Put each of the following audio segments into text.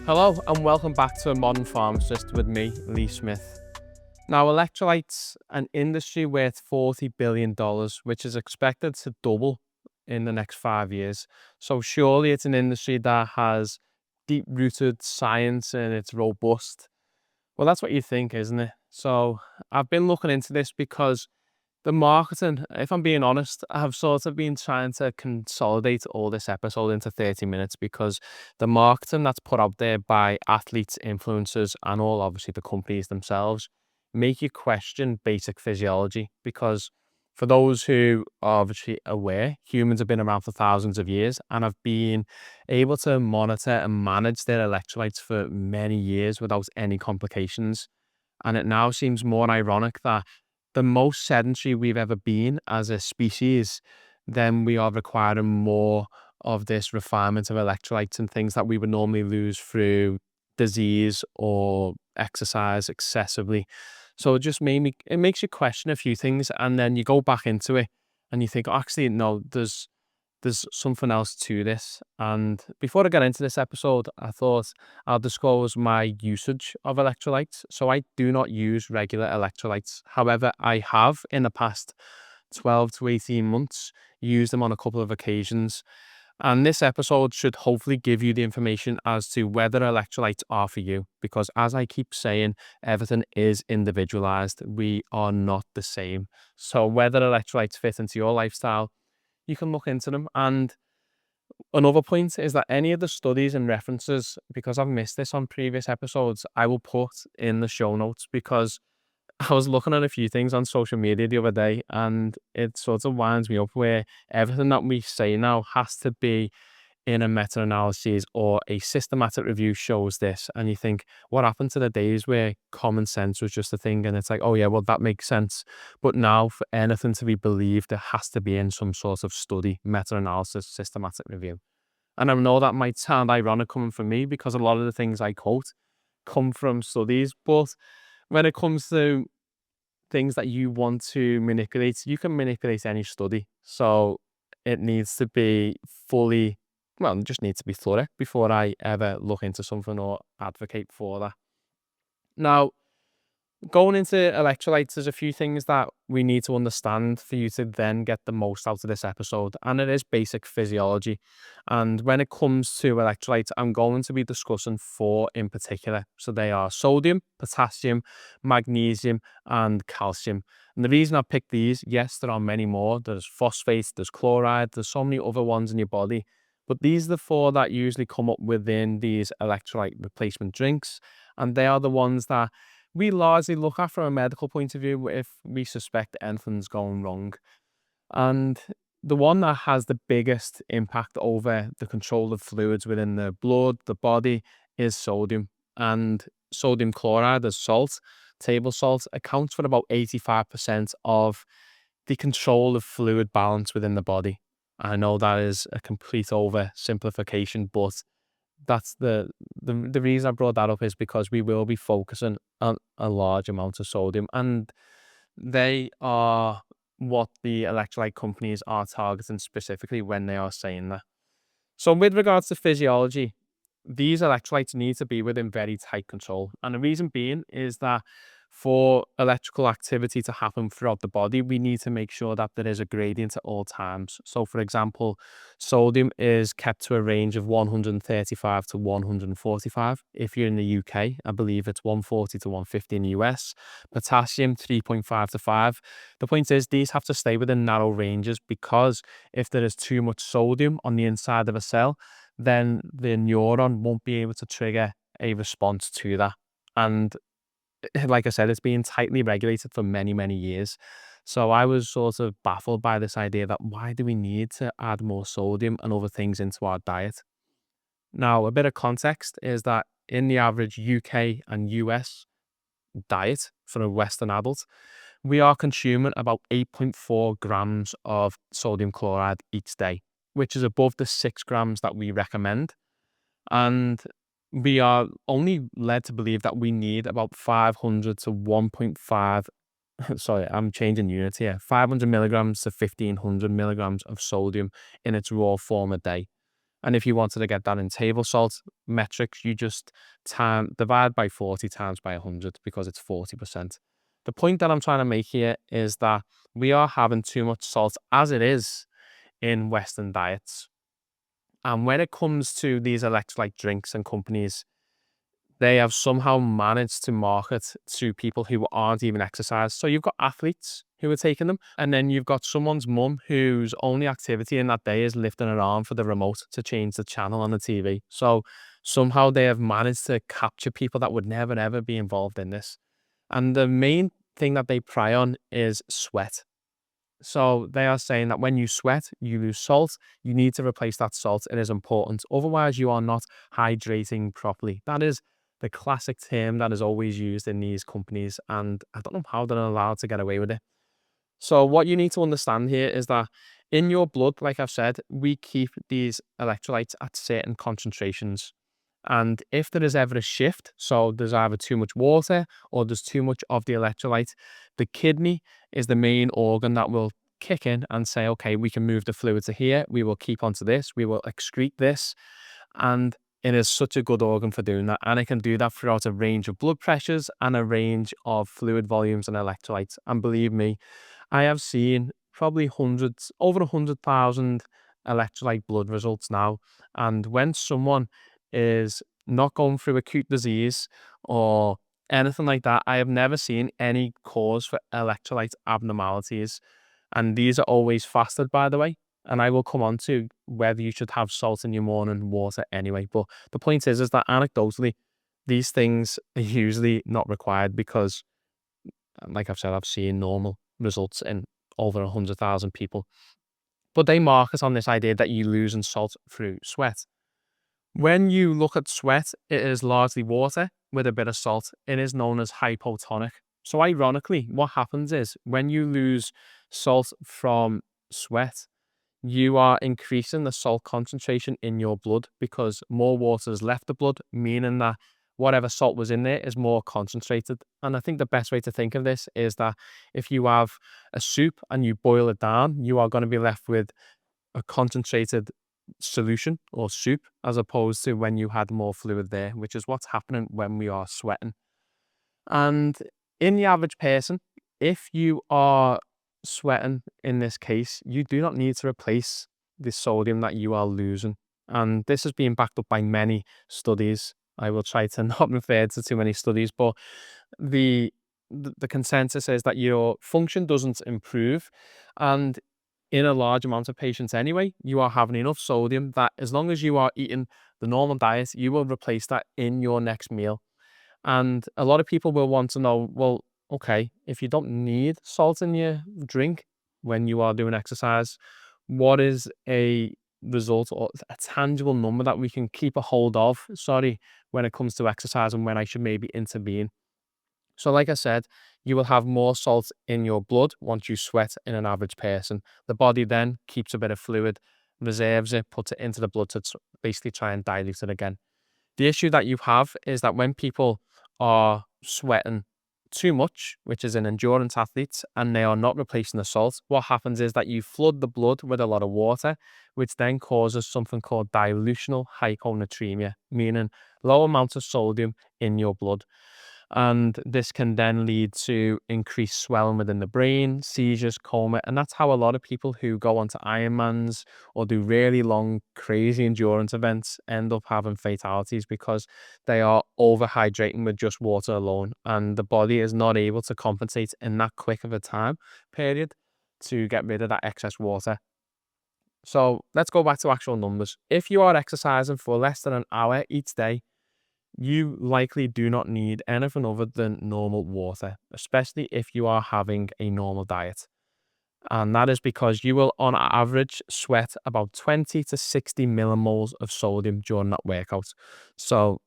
Hello and welcome back to A Modern Pharmacist with me, Lee Smith. Now, electrolytes, an industry worth $40 billion, which is expected to double in the next 5 years. So surely it's an industry that has deep-rooted science and it's robust. Well, that's what you think, isn't it? So I've been looking into this because the marketing, if I'm being honest, I've sort of been trying to consolidate all this episode into 30 minutes because the marketing that's put out there by athletes, influencers, and all obviously the companies themselves make you question basic physiology. Because for those who are obviously aware, humans have been around for thousands of years and have been able to monitor and manage their electrolytes for many years without any complications. And it now seems more ironic that the most sedentary we've ever been as a species, then we are requiring more of this refinement of electrolytes and things that we would normally lose through disease or exercise excessively. So it just it makes you question a few things, and then you go back into it and you think, "Oh, actually, no, there's something else to this." And before I get into this episode, I thought I'll disclose my usage of electrolytes. So I do not use regular electrolytes. However, I have in the past 12 to 18 months used them on a couple of occasions. And this episode should hopefully give you the information as to whether electrolytes are for you. Because as I keep saying, everything is individualized. We are not the same. So whether electrolytes fit into your lifestyle, you can look into them. And another point is that any of the studies and references, because I've missed this on previous episodes, I will put in the show notes because I was looking at a few things on social media the other day and it sort of winds me up where everything that we say now has to be in a meta-analysis or a systematic review shows this. And you think, what happened to the days where common sense was just a thing? And it's like, oh yeah, well, that makes sense. But now for anything to be believed, it has to be in some sort of study, meta-analysis, systematic review. And I know that might sound ironic coming from me because a lot of the things I quote come from studies. But when it comes to things that you want to manipulate, you can manipulate any study. So it needs to be it just needs to be thorough before I ever look into something or advocate for that. Now, going into electrolytes, there's a few things that we need to understand for you to then get the most out of this episode, and it is basic physiology. And when it comes to electrolytes, I'm going to be discussing four in particular. So they are sodium, potassium, magnesium, and calcium. And the reason I picked these, yes, there are many more. There's phosphate, there's chloride, there's so many other ones in your body. But these are the four that usually come up within these electrolyte replacement drinks. And they are the ones that we largely look at from a medical point of view if we suspect anything's going wrong. And the one that has the biggest impact over the control of fluids within the blood, the body, is sodium. And sodium chloride, as salt, table salt, accounts for about 85% of the control of fluid balance within the body. I know that is a complete oversimplification, but that's the reason I brought that up is because we will be focusing on a large amount of sodium, and they are what the electrolyte companies are targeting specifically when they are saying that. So with regards to physiology, these electrolytes need to be within very tight control. And the reason being is that for electrical activity to happen throughout the body, we need to make sure that there is a gradient at all times. So for example, sodium is kept to a range of 135 to 145. If you're in the UK, I believe it's 140 to 150 in the US. Potassium, 3.5 to 5. The point is these have to stay within narrow ranges because if there is too much sodium on the inside of a cell, then the neuron won't be able to trigger a response to that. And like I said, it's been tightly regulated for many, many years. So I was sort of baffled by this idea that why do we need to add more sodium and other things into our diet? Now, a bit of context is that in the average UK and US diet for a Western adult, we are consuming about 8.4 grams of sodium chloride each day, which is above the 6 grams that we recommend. And we are only led to believe that we need about 500 to 1.5, sorry, I'm changing units here, 500 milligrams to 1500 milligrams of sodium in its raw form a day. And if you wanted to get that in table salt metrics, you just divide by 40 times by 100 because it's 40%. The point that I'm trying to make here is that we are having too much salt as it is in Western diets. And when it comes to these electrolyte drinks and companies, they have somehow managed to market to people who aren't even exercise. So you've got athletes who are taking them, and then you've got someone's mum whose only activity in that day is lifting her arm for the remote to change the channel on the TV. So somehow they have managed to capture people that would never ever be involved in this. And the main thing that they pry on is sweat. So they are saying that when you sweat, you lose salt. You need to replace that salt. It is important. Otherwise, you are not hydrating properly. That is the classic term that is always used in these companies. And I don't know how they're allowed to get away with it. So what you need to understand here is that in your blood, like I've said, we keep these electrolytes at certain concentrations. And if there is ever a shift, so there's either too much water or there's too much of the electrolyte, the kidney is the main organ that will kick in and say, okay, we can move the fluid to here. We will keep onto this. We will excrete this. And it is such a good organ for doing that. And it can do that throughout a range of blood pressures and a range of fluid volumes and electrolytes. And believe me, I have seen probably hundreds, over 100,000 electrolyte blood results now. And when someone is not going through acute disease or anything like that, I have never seen any cause for electrolyte abnormalities. And these are always fasted, by the way. And I will come on to whether you should have salt in your morning water anyway. But the point is that anecdotally, these things are usually not required because, like I've said, I've seen normal results in over 100,000 people. But they market on this idea that you lose in salt through sweat. When you look at sweat, it is largely water with a bit of salt. It is known as hypotonic. So ironically, what happens is when you lose salt from sweat, you are increasing the salt concentration in your blood because more water has left the blood, meaning that whatever salt was in there is more concentrated. And I think the best way to think of this is that if you have a soup and you boil it down, you are going to be left with a concentrated solution or soup as opposed to when you had more fluid there, which is what's happening when we are sweating. And in the average person, if you are sweating in this case, you do not need to replace the sodium that you are losing. And this has been backed up by many studies. I will try to not refer to too many studies, but the the consensus is that your function doesn't improve. And in a large amount of patients anyway, you are having enough sodium that as long as you are eating the normal diet, you will replace that in your next meal. And a lot of people will want to know, well, okay, if you don't need salt in your drink when you are doing exercise, what is a result or a tangible number that we can keep a hold of, when it comes to exercise and when I should maybe intervene? So like I said, you will have more salt in your blood once you sweat in an average person. The body then keeps a bit of fluid, reserves it, puts it into the blood to basically try and dilute it again. The issue that you have is that when people are sweating too much, which is in endurance athletes, and they are not replacing the salt, what happens is that you flood the blood with a lot of water, which then causes something called dilutional hyponatremia, meaning low amounts of sodium in your blood. And this can then lead to increased swelling within the brain, seizures, coma. And that's how a lot of people who go onto Ironmans or do really long, crazy endurance events end up having fatalities because they are overhydrating with just water alone. And the body is not able to compensate in that quick of a time period to get rid of that excess water. So let's go back to actual numbers. If you are exercising for less than an hour each day, you likely do not need anything other than normal water, especially if you are having a normal diet. And that is because you will, on average, sweat about 20 to 60 millimoles of sodium during that workout. So,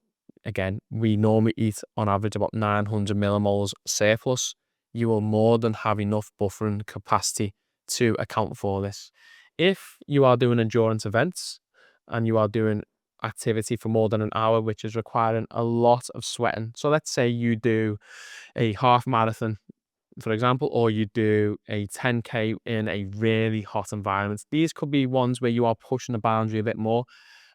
again, we normally eat on average about 900 millimoles surplus. You will more than have enough buffering capacity to account for this. If you are doing endurance events and you are doing activity for more than an hour, which is requiring a lot of sweating. So let's say you do a half marathon, for example, or you do a 10K in a really hot environment. These could be ones where you are pushing the boundary a bit more.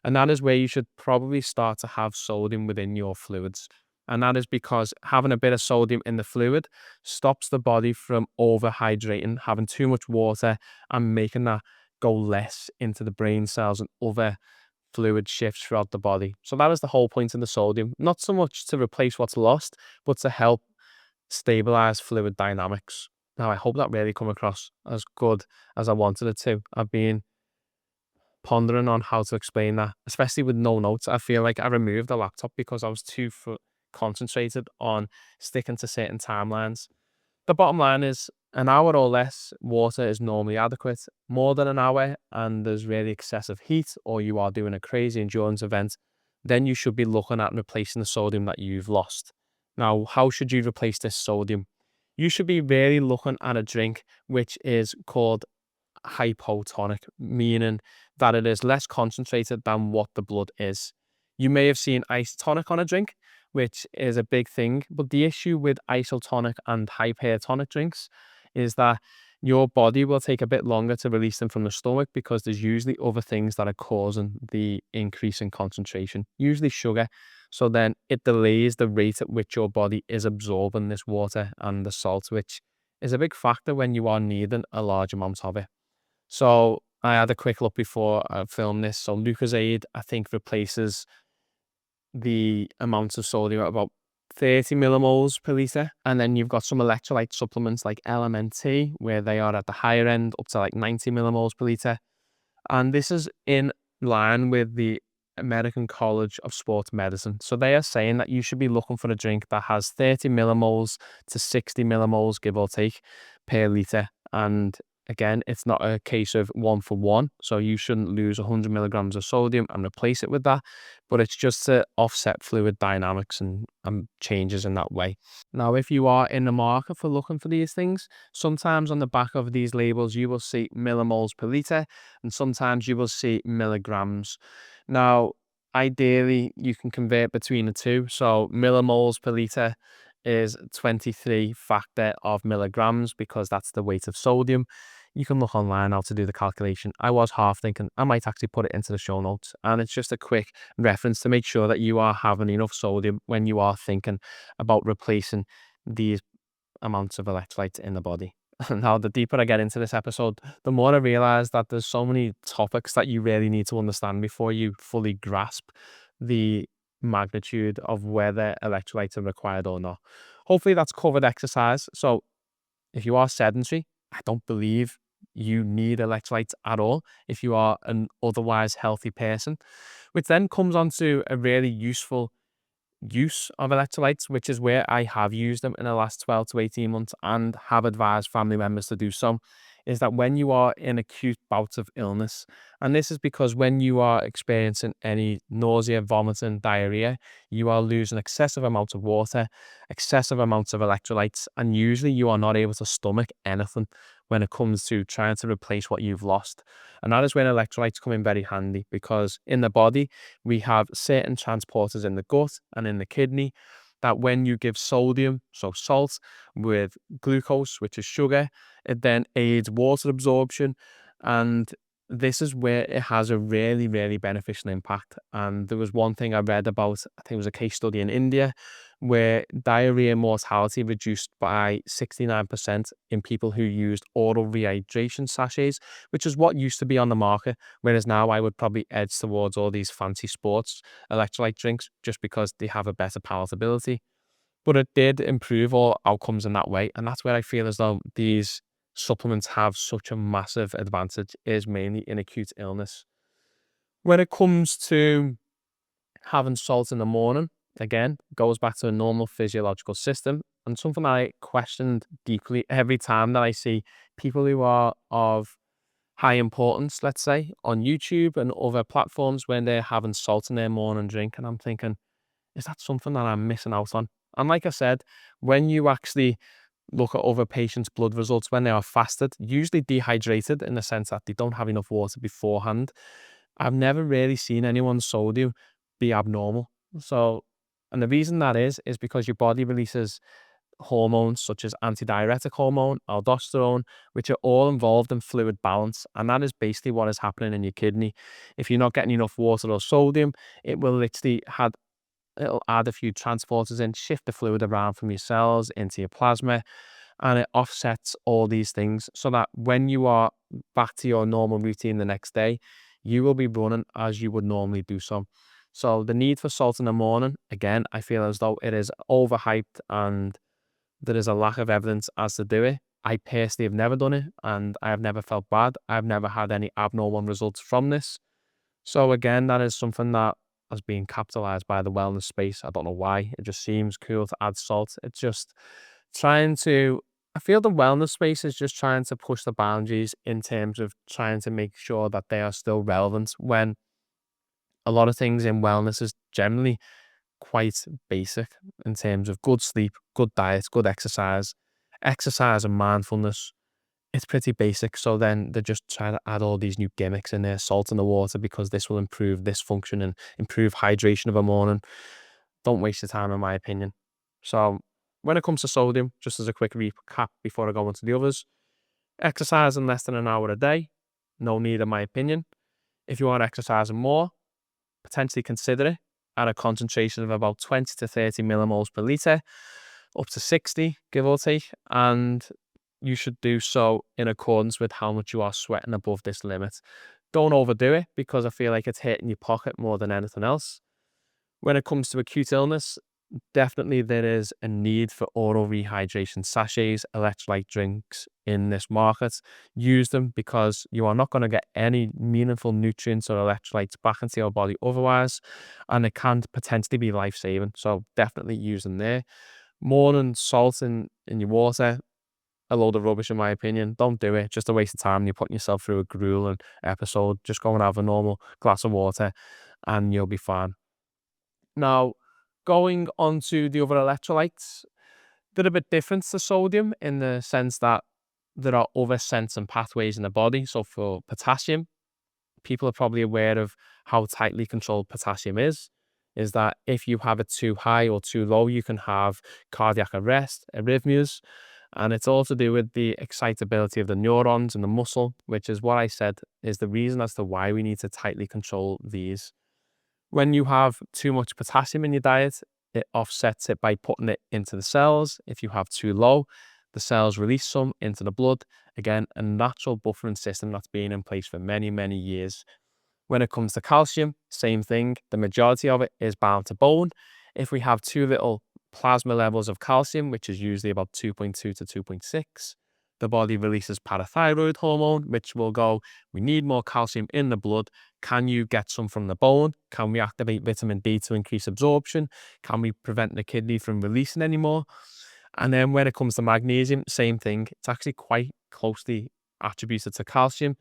And that is where you should probably start to have sodium within your fluids. And that is because having a bit of sodium in the fluid stops the body from overhydrating, having too much water and making that go less into the brain cells and other fluid shifts throughout the body. So that is the whole point in the sodium, not so much to replace what's lost, but to help stabilize fluid dynamics. Now, I hope that really come across as good as I wanted it to. I've been pondering on how to explain that, especially with no notes. I feel like I removed the laptop because I was too concentrated on sticking to certain timelines. The bottom line is an hour or less water is normally adequate. More than an hour and there's really excessive heat, or you are doing a crazy endurance event, then you should be looking at replacing the sodium that you've lost. Now, how should you replace this sodium? You should be really looking at a drink which is called hypotonic, meaning that it is less concentrated than what the blood is. You may have seen isotonic on a drink, which is a big thing, but the issue with isotonic and hypertonic drinks is that your body will take a bit longer to release them from the stomach because there's usually other things that are causing the increase in concentration, usually sugar. So then it delays the rate at which your body is absorbing this water and the salt, which is a big factor when you are needing a large amount of it. So I had a quick look before I filmed this. So Lucozade, I think, replaces the amount of sodium at about 30 millimoles per litre. And then you've got some electrolyte supplements like LMNT, where they are at the higher end, up to like 90 millimoles per litre. And this is in line with the American College of Sports Medicine. So they are saying that you should be looking for a drink that has 30 millimoles to 60 millimoles, give or take, per litre. And again, it's not a case of 1 for 1. So you shouldn't lose 100 milligrams of sodium and replace it with that. But it's just to offset fluid dynamics and changes in that way. Now, if you are in the market for looking for these things, sometimes on the back of these labels, you will see millimoles per litre, and sometimes you will see milligrams. Now, ideally, you can convert between the two. So millimoles per litre is 23 factor of milligrams because that's the weight of sodium. You can look online how to do the calculation. I was half thinking I might actually put it into the show notes, and it's just a quick reference to make sure that you are having enough sodium when you are thinking about replacing these amounts of electrolytes in the body. Now, the deeper I get into this episode, the more I realize that there's so many topics that you really need to understand before you fully grasp the magnitude of whether electrolytes are required or not. Hopefully that's covered exercise. So if you are sedentary, I don't believe you need electrolytes at all if you are an otherwise healthy person, which then comes on to a really useful use of electrolytes, which is where I have used them in the last 12 to 18 months and have advised family members to do so, is that when you are in acute bouts of illness, and this is because when you are experiencing any nausea, vomiting, diarrhea, you are losing excessive amounts of water, excessive amounts of electrolytes, and usually you are not able to stomach anything when it comes to trying to replace what you've lost. And that is when electrolytes come in very handy, because in the body, we have certain transporters in the gut and in the kidney that when you give sodium, so salt, with glucose, which is sugar, it then aids water absorption. And this is where it has a really, really beneficial impact. And there was one thing I read about, I think it was a case study in India, where diarrhea mortality reduced by 69% in people who used oral rehydration sachets, which is what used to be on the market. Whereas now I would probably edge towards all these fancy sports electrolyte drinks just because they have a better palatability. But it did improve all outcomes in that way. And that's where I feel as though these supplements have such a massive advantage, is mainly in acute illness. When it comes to having salt in the morning, again, goes back to a normal physiological system, and something I questioned deeply every time that I see people who are of high importance, let's say, on YouTube and other platforms when they're having salt in their morning drink. And I'm thinking, is that something that I'm missing out on? And like I said, when you actually look at other patients' blood results when they are fasted, usually dehydrated in the sense that they don't have enough water beforehand, I've never really seen anyone's sodium be abnormal. So, and the reason that is because your body releases hormones such as antidiuretic hormone, aldosterone, which are all involved in fluid balance. And that is basically what is happening in your kidney. If you're not getting enough water or sodium, it will literally it'll add a few transporters in, shift the fluid around from your cells into your plasma, and it offsets all these things so that when you are back to your normal routine the next day, you will be running as you would normally do so. So the need for salt in the morning, again, I feel as though it is overhyped and there is a lack of evidence as to do it. I personally have never done it and I have never felt bad. I've never had any abnormal results from this. So again, that is something that has been capitalized by the wellness space. I don't know why. It just seems cool to add salt. It's just trying to, I feel the wellness space is just trying to push the boundaries in terms of trying to make sure that they are still relevant when a lot of things in wellness is generally quite basic in terms of good sleep, good diet, good exercise and mindfulness. It's pretty basic. So then they're just trying to add all these new gimmicks in there, salt in the water, because this will improve this function and improve hydration of a morning. Don't waste your time, in my opinion. So when it comes to sodium, just as a quick recap before I go into the others, exercising less than an hour a day, no need, in my opinion. If you are exercising more, potentially consider it at a concentration of about 20 to 30 millimoles per litre, up to 60, give or take. And you should do so in accordance with how much you are sweating above this limit. Don't overdo it because I feel like it's hitting your pocket more than anything else. When it comes to acute illness, definitely there is a need for oral rehydration sachets, electrolyte drinks in this market. Use them because you are not going to get any meaningful nutrients or electrolytes back into your body otherwise, and it can potentially be life-saving. So definitely use them there. Morning salt in your water, a load of rubbish in my opinion. Don't do it. Just a waste of time. You're putting yourself through a grueling episode. Just go and have a normal glass of water and you'll be fine. Now, going on to the other electrolytes, they're a bit different to sodium in the sense that there are other sensing pathways in the body. So for potassium, people are probably aware of how tightly controlled potassium is that if you have it too high or too low, you can have cardiac arrest, arrhythmias, and it's all to do with the excitability of the neurons and the muscle, which is what I said is the reason as to why we need to tightly control these. When you have too much potassium in your diet, it offsets it by putting it into the cells. If you have too low, the cells release some into the blood. Again, a natural buffering system that's been in place for many, many years. When it comes to calcium, same thing. The majority of it is bound to bone. If we have too little plasma levels of calcium, which is usually about 2.2 to 2.6, the body releases parathyroid hormone, which will go, we need more calcium in the blood. Can you get some from the bone? Can we activate vitamin D to increase absorption? Can we prevent the kidney from releasing any more? And then when it comes to magnesium, same thing. It's actually quite closely attributed to calcium,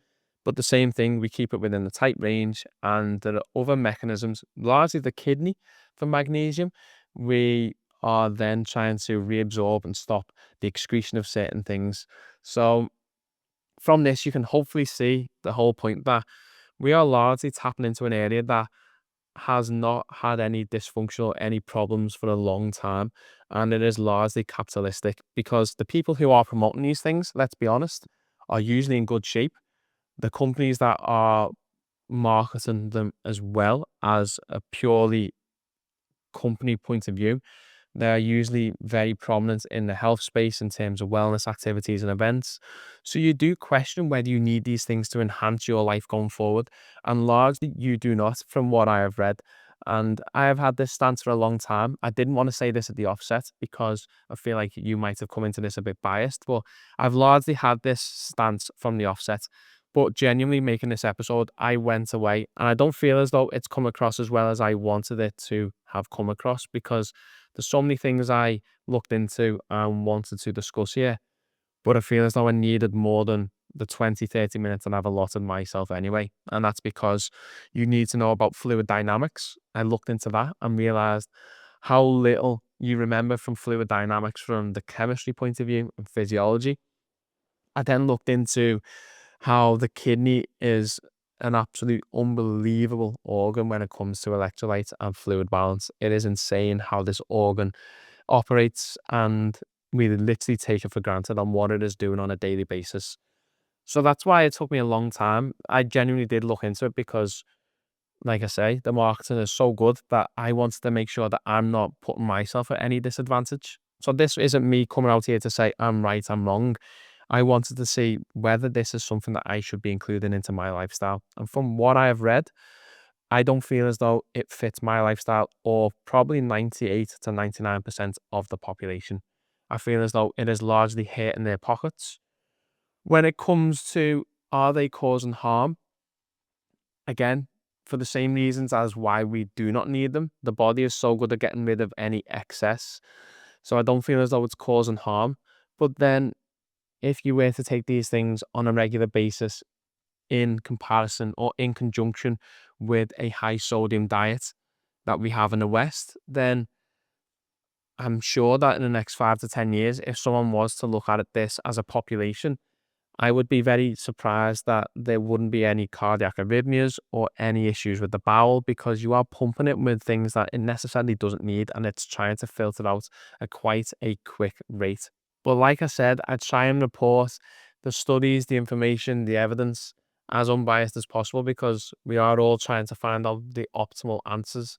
but the same thing, we keep it within the tight range. And there are other mechanisms, largely the kidney for magnesium. We are then trying to reabsorb and stop the excretion of certain things. So from this, you can hopefully see the whole point that we are largely tapping into an area that has not had any dysfunction or any problems for a long time. And it is largely capitalistic because the people who are promoting these things, let's be honest, are usually in good shape. The companies that are marketing them as well as a purely company point of view, they're usually very prominent in the health space in terms of wellness activities and events. So you do question whether you need these things to enhance your life going forward. And largely you do not, from what I have read. And I have had this stance for a long time. I didn't want to say this at the offset because I feel like you might have come into this a bit biased, but I've largely had this stance from the offset. But genuinely making this episode, I went away and I don't feel as though it's come across as well as I wanted it to have come across because there's so many things I looked into and wanted to discuss here, but I feel as though I needed more than the 20, 30 minutes that I've allotted myself anyway. And that's because you need to know about fluid dynamics. I looked into that and realized how little you remember from fluid dynamics from the chemistry point of view and physiology. I then looked into how the kidney is an absolute unbelievable organ when it comes to electrolytes and fluid balance. It is insane how this organ operates, and we literally take it for granted on what it is doing on a daily basis. So that's why it took me a long time. I genuinely did look into it because, like I say, the marketing is so good that I wanted to make sure that I'm not putting myself at any disadvantage. So this isn't me coming out here to say I'm right, I'm wrong. I wanted to see whether this is something that I should be including into my lifestyle. And from what I have read, I don't feel as though it fits my lifestyle or probably 98 to 99% of the population. I feel as though it is largely hitting their pockets. When it comes to, are they causing harm? Again, for the same reasons as why we do not need them. The body is so good at getting rid of any excess. So I don't feel as though it's causing harm. But then if you were to take these things on a regular basis in comparison or in conjunction with a high sodium diet that we have in the West, then I'm sure that in the next 5 to 10 years, if someone was to look at this as a population, I would be very surprised that there wouldn't be any cardiac arrhythmias or any issues with the bowel, because you are pumping it with things that it necessarily doesn't need, and it's trying to filter out at quite a quick rate. But like I said, I try and report the studies, the information, the evidence as unbiased as possible, because we are all trying to find out the optimal answers.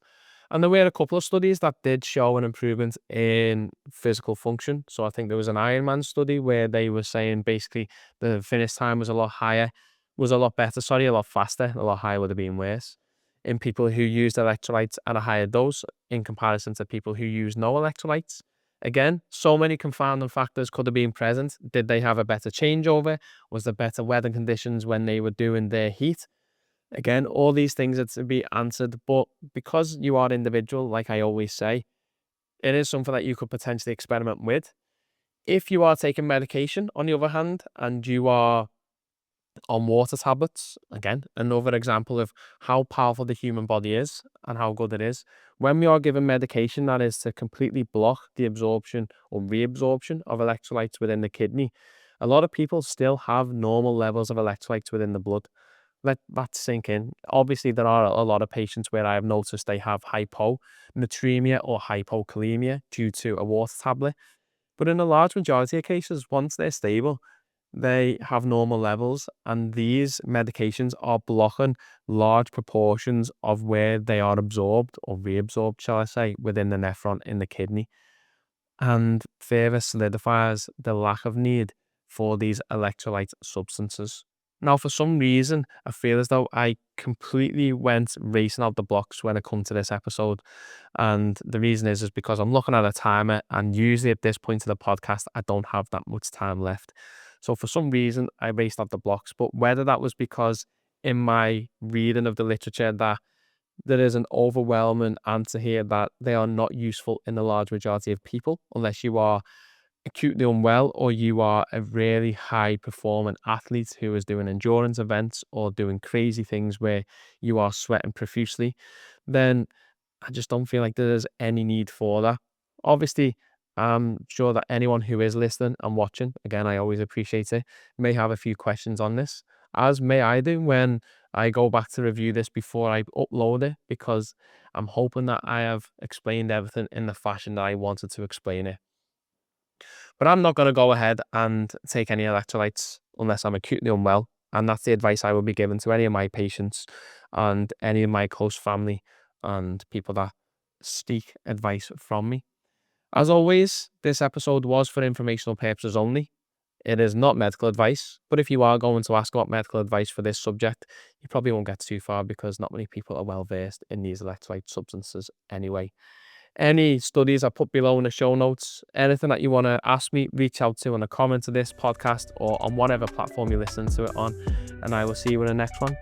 And there were a couple of studies that did show an improvement in physical function. So I think there was an Ironman study where they were saying basically the finish time was a lot higher, was a lot better, sorry, a lot faster, a lot higher would have been worse in people who used electrolytes at a higher dose in comparison to people who use no electrolytes. Again, so many confounding factors could have been present. Did they have a better changeover? Was there better weather conditions when they were doing their heat? Again, all these things are to be answered, but because you are individual, like I always say, it is something that you could potentially experiment with. If you are taking medication, on the other hand, and you are on water tablets, again, another example of how powerful the human body is and how good it is. When we are given medication that is to completely block the absorption or reabsorption of electrolytes within the kidney, a lot of people still have normal levels of electrolytes within the blood. Let that sink in. Obviously, there are a lot of patients where I have noticed they have hyponatremia or hypokalemia due to a water tablet. But in a large majority of cases, once they're stable, they have normal levels, and these medications are blocking large proportions of where they are absorbed or reabsorbed, shall I say, within the nephron in the kidney, and further solidifies the lack of need for these electrolyte substances. Now, for some reason, I feel as though I completely went racing out the blocks when it comes to this episode. And the reason is because I'm looking at a timer, and usually at this point of the podcast, I don't have that much time left. So for some reason, I raced out the blocks. But whether that was because in my reading of the literature that there is an overwhelming answer here that they are not useful in the large majority of people, unless you are acutely unwell or you are a really high performing athlete who is doing endurance events or doing crazy things where you are sweating profusely, then I just don't feel like there's any need for that. Obviously, I'm sure that anyone who is listening and watching, again, I always appreciate it, may have a few questions on this, as may I do when I go back to review this before I upload it, because I'm hoping that I have explained everything in the fashion that I wanted to explain it. But I'm not going to go ahead and take any electrolytes unless I'm acutely unwell. And that's the advice I will be giving to any of my patients and any of my close family and people that seek advice from me. As always, this episode was for informational purposes only. It is not medical advice, but if you are going to ask about medical advice for this subject, you probably won't get too far because not many people are well versed in these electrolyte substances anyway. Any studies I put below in the show notes, anything that you want to ask me, reach out to in a comment to this podcast or on whatever platform you listen to it on, and I will see you in the next one.